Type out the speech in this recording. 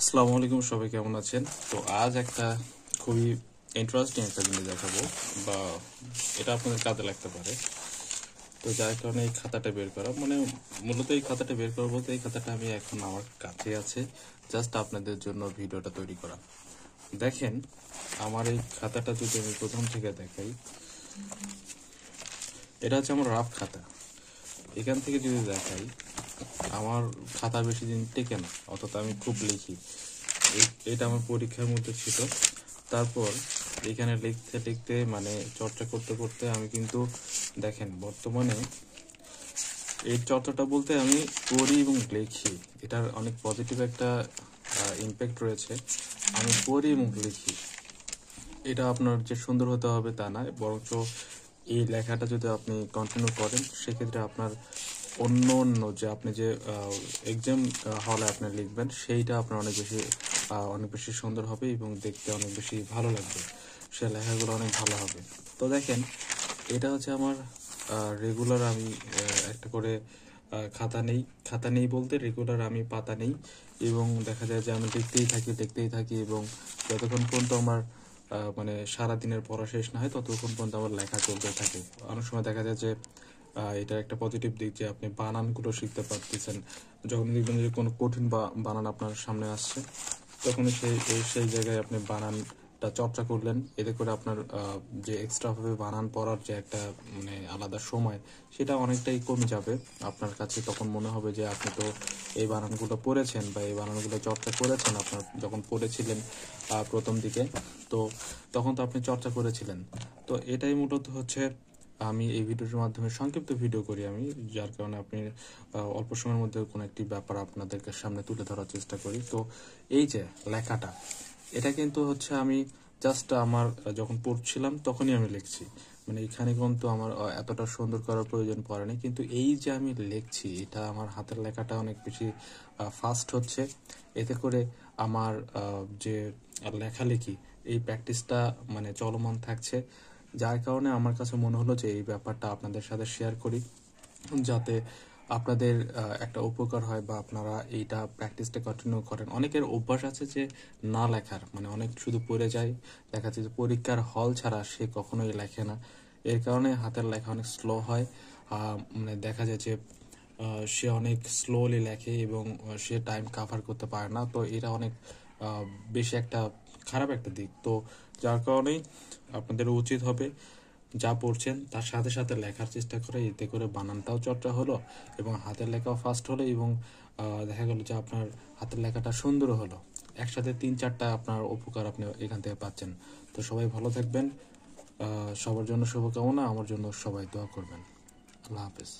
আসসালামু আলাইকুম, সবাই কেমন আছেন? তো আজ একটা খুবই ইন্টারেস্টিং একটা জিনিস দেখাবো, বা এটা আপনাদের কাজে লাগতে পারে। তো যার কারণে এই খাতাটা বের করা, মানে মূলত এই খাতাটা বের করা বলতে এই খাতাটা আমি এখন আমার কাছে আছে, জাস্ট আপনাদের জন্য ভিডিওটা তৈরি করা। দেখেন, আমার এই খাতাটা যদি আমি প্রথম থেকে দেখাই, এটা হচ্ছে আমার রাফ খাতা। এখান থেকে যদি দেখাই, আমার খাতা বেশি দিন টেকে না, অথচ আমি খুব লিখি। এটা আমার পরীক্ষার মধ্যে ছিল। তারপর এখানে লিখতে লিখতে, মানে চর্চা করতে করতে আমি কিন্তু দেখেন বর্তমানে এই চর্চাটা বলতে আমি পড়ি এবং লিখি, এটার অনেক পজিটিভ একটা ইম্প্যাক্ট রয়েছে। আমি পড়ি এবং লিখি, এটা আপনার যে সুন্দর হতে হবে তা নয়, বরঞ্চ এই লেখাটা যদি আপনি কন্টিনিউ করেন, সেক্ষেত্রে আপনার অন্য অন্য যে আপনি যে এক্সাম হলে আপনি লিখবেন, সেইটা আপনার অনেক বেশি সুন্দর হবে এবং দেখতে অনেক বেশি ভালো লাগবে, সে লেখাগুলো অনেক ভালো হবে। তো দেখেন, এটা হচ্ছে আমার রেগুলার, আমি একটা করে খাতা নেই বলতে রেগুলার আমি পাতা নেই, এবং দেখা যায় যে আমি দেখতেই থাকি এবং যতক্ষণ পর্যন্ত আমার মানে সারাদিনের পড়া শেষ না হয় ততক্ষণ পর্যন্ত আমার লেখা চলতে থাকে। অনেক সময় দেখা যায় যে এটা একটা পজিটিভ দিক যে আপনি বানানগুলো শিখতে পারতেছেন। যখন দেখবেন যে কোনো কঠিন বানান আপনার সামনে আসছে, তখন সেই জায়গায় আপনি বানানটা চর্চা করলেন, এতে করে আপনার যে এক্সট্রা ভাবে বানান পড়ার যে একটা মানে আলাদা সময়, সেটা অনেকটাই কমে যাবে আপনার কাছে। তখন মনে হবে যে আপনি তো এই বানানগুলো পড়েছেন বা এই বানানগুলো চর্চা করেছেন আপনার যখন পড়েছিলেন প্রথম দিকে, তো তখন তো আপনি চর্চা করেছিলেন। তো এটাই মূলত হচ্ছে, আমি এই ভিডিওর মাধ্যমে সংক্ষিপ্ত ভিডিও করি আমি, যার কারণে আপনি অল্প সময়ের মধ্যে কোনো একটি ব্যাপার আপনাদের সামনে তুলে ধরার চেষ্টা করি। তো এই যে লেখাটা, এটা কিন্তু হচ্ছে আমি জাস্ট আমার যখন পড়ছিলাম তখনই আমি লিখছি, মানে এখানে কিন্তু আমার এতটা সুন্দর করার প্রয়োজন পড়েনি, কিন্তু এই যে আমি লিখছি, এটা আমার হাতের লেখাটা অনেক বেশি ফাস্ট হচ্ছে। এতে করে আমার যে লেখালেখি, এই প্র্যাকটিসটা মানে চলমান থাকছে, যার কারণে আমার কাছে মনে হলো যে এই ব্যাপারটা আপনাদের সাথে শেয়ার করি, যাতে আপনাদের একটা উপকার হয় বা আপনারা এইটা প্র্যাকটিসটা কন্টিনিউ করেন। অনেকের অভ্যাস আছে যে না লেখার, মানে অনেক শুধু পড়ে যায়, দেখা যাচ্ছে যে পরীক্ষার হল ছাড়া সে কখনোই লেখে না। এর কারণে হাতের লেখা অনেক স্লো হয়, মানে দেখা যায় যে সে অনেক স্লোলি লেখে এবং সে টাইম কাভার করতে পারে না। তো এটা অনেক বেশি একটা খারাপ একটা দিক। তো যার কারণেই আপনাদের উচিত হবে যা পড়ছেন তার সাথে সাথে লেখার চেষ্টা করে, এতে করে বানানটাও চর্চা হলো এবং হাতের লেখাও ফাস্ট হলো, এবং দেখা গেল যে আপনার হাতের লেখাটা সুন্দর হলো। একসাথে 3-4টা আপনার উপকার আপনি এখান থেকে পাচ্ছেন। তো সবাই ভালো থাকবেন, সবার জন্য শুভকামনা, আমার জন্য সবাই দোয়া করবেন। আল্লাহ হাফেজ।